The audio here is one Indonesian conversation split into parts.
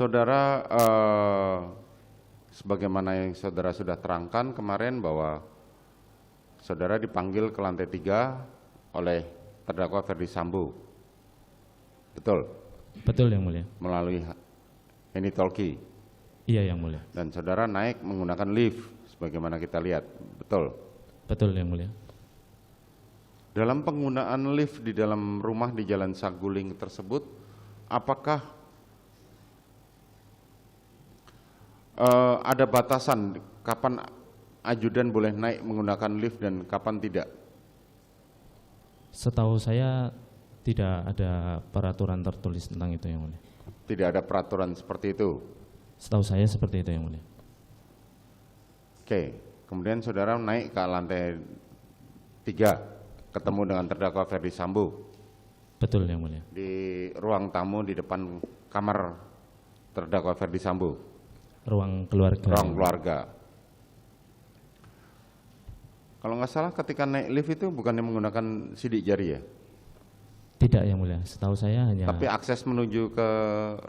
Saudara, sebagaimana yang saudara sudah terangkan kemarin bahwa saudara dipanggil ke lantai 3 oleh terdakwa Ferdi Sambo, betul? Betul yang mulia. Melalui Henny-Talkie. Iya yang mulia. Dan saudara naik menggunakan lift, sebagaimana kita lihat, betul? Betul yang mulia. Dalam penggunaan lift di dalam rumah di Jalan Saguling tersebut, apakah ada batasan kapan ajudan boleh naik menggunakan lift dan kapan tidak? Setahu saya tidak ada peraturan tertulis tentang itu yang mulia. Tidak ada peraturan seperti itu? Setahu saya seperti itu yang mulia. Oke, kemudian saudara naik ke lantai 3, ketemu dengan terdakwa Ferdi Sambo. Betul yang mulia. Di ruang tamu di depan kamar terdakwa Ferdi Sambo. Ruang keluarga. Ruang keluarga. Kalau nggak salah ketika naik lift itu bukannya menggunakan sidik jari ya? Tidak yang mulia, setahu saya hanya. Tapi akses menuju ke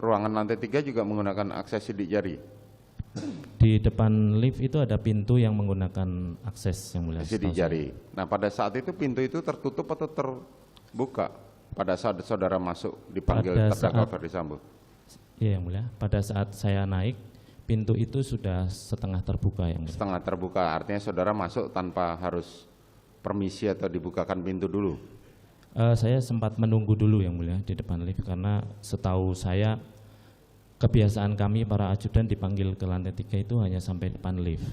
ruangan lantai 3 juga menggunakan akses sidik jari? Di depan lift itu ada pintu yang menggunakan akses yang mulia. Sidik jari. Nah pada saat itu pintu itu tertutup atau terbuka? Pada saat saudara masuk dipanggil terdakwa Ferdi Sambo? Iya yang mulia, pada saat saya naik pintu itu sudah setengah terbuka yang mulia. Setengah terbuka, artinya saudara masuk tanpa harus permisi atau dibukakan pintu dulu? Saya sempat menunggu dulu yang mulia di depan lift karena setahu saya kebiasaan kami para ajudan dipanggil ke lantai 3 itu hanya sampai depan lift.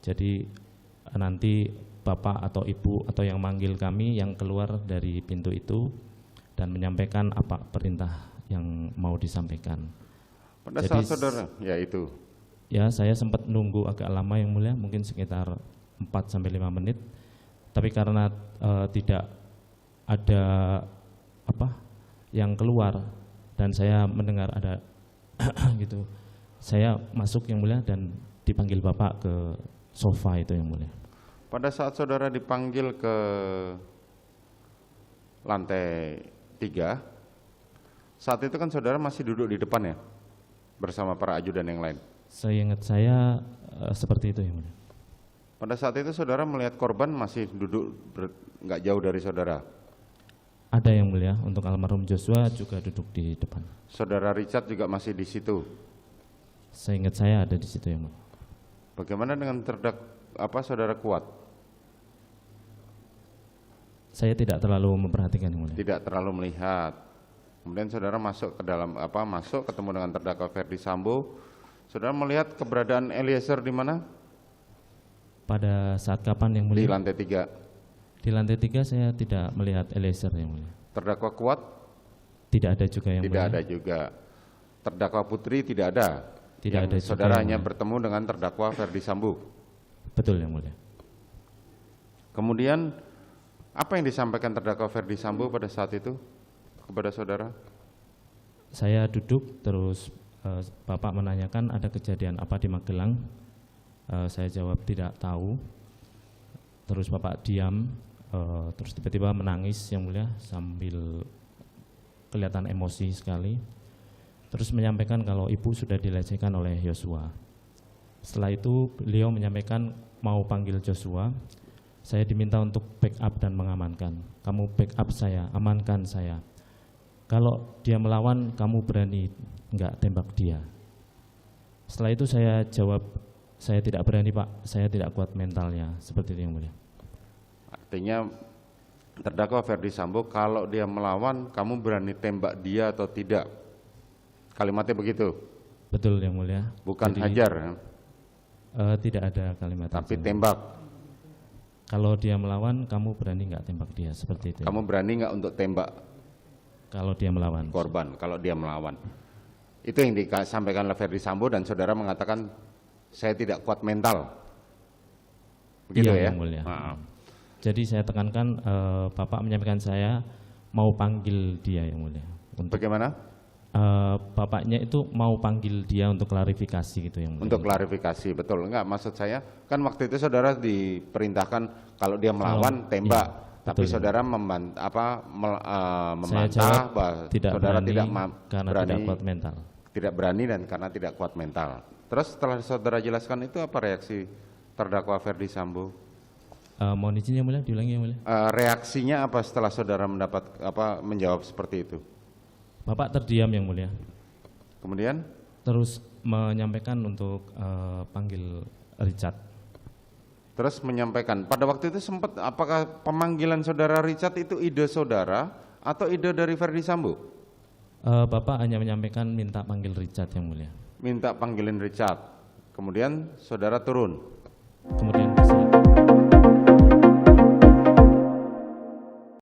Jadi nanti bapak atau ibu atau yang manggil kami yang keluar dari pintu itu dan menyampaikan apa perintah yang mau disampaikan. Pada jadi, saat saudara, ya itu. Ya saya sempat nunggu agak lama yang mulia, mungkin sekitar 4-5 menit. Tapi karena tidak ada apa yang keluar dan saya mendengar ada gitu, saya masuk yang mulia dan dipanggil bapak ke sofa itu yang mulia. Pada saat saudara dipanggil ke lantai 3, saat itu kan saudara masih duduk di depan ya bersama para ajudan yang lain? Seingat saya seperti itu yang mulia. Pada saat itu saudara melihat korban masih duduk nggak jauh dari saudara? Ada yang mulia, untuk almarhum Joshua juga duduk di depan. Saudara Richard juga masih di situ? Seingat saya ada di situ yang mulia. Bagaimana dengan saudara Kuat? Saya tidak terlalu memperhatikan yang mulia. Tidak terlalu melihat. Kemudian saudara masuk ke dalam masuk ketemu dengan terdakwa Ferdi Sambo. Saudara melihat keberadaan Eliezer di mana? Pada saat kapan yang mulia? Di lantai 3. Di lantai 3 saya tidak melihat Eliezer yang mulia. Terdakwa Kuat? Tidak ada juga yang mulia. Tidak ada juga. Terdakwa Putri tidak ada? Tidak ada juga. Saudara hanya bertemu dengan terdakwa Ferdi Sambo? Betul yang mulia. Kemudian apa yang disampaikan terdakwa Ferdi Sambo pada saat itu kepada saudara? Saya duduk terus bapak menanyakan ada kejadian apa di Magelang. Saya jawab tidak tahu. Terus bapak diam, terus tiba-tiba menangis yang mulia sambil kelihatan emosi sekali. Terus menyampaikan kalau ibu sudah dilecehkan oleh Joshua. Setelah itu beliau menyampaikan mau panggil Joshua. Saya diminta untuk backup dan mengamankan. Kamu backup saya, amankan saya. Kalau dia melawan, kamu berani enggak tembak dia? Setelah itu saya jawab, saya tidak berani pak, saya tidak kuat mentalnya, seperti itu yang mulia. Artinya terdakwa Ferdi Sambo kalau dia melawan, kamu berani tembak dia atau tidak? Kalimatnya begitu? Betul yang mulia. Bukan jadi, hajar? Tidak ada kalimat. Tapi tembak? Kalau dia melawan, kamu berani nggak tembak dia, seperti itu. Kamu berani nggak untuk tembak? Kalau dia melawan. Korban, kalau dia melawan. Itu yang disampaikan oleh Ferdi Sambo dan saudara mengatakan saya tidak kuat mental. Begitu iya, ya? Yang mulia. Jadi saya tekankan bapak menyampaikan saya mau panggil dia yang mulia. Bagaimana? Bapaknya itu mau panggil dia untuk klarifikasi gitu yang mulia. Untuk klarifikasi, betul. Enggak, maksud saya kan waktu itu saudara diperintahkan kalau dia melawan tembak. Iya. Tapi betul, saudara membantah bahwa tidak saudara berani, tidak kuat mental. tidak berani dan karena tidak kuat mental. Terus setelah saudara jelaskan itu apa reaksi terdakwa Ferdi Sambo? Mohon izin yang mulia, diulangi yang mulia. Reaksinya apa setelah saudara menjawab seperti itu? Bapak terdiam yang mulia. Kemudian? Terus menyampaikan untuk panggil Richard. Terus menyampaikan, pada waktu itu sempat, apakah pemanggilan saudara Richard itu ide saudara atau ide dari Ferdi Sambo? Bapak hanya menyampaikan minta panggil Richard yang mulia. Minta panggilin Richard, kemudian saudara turun. Kemudian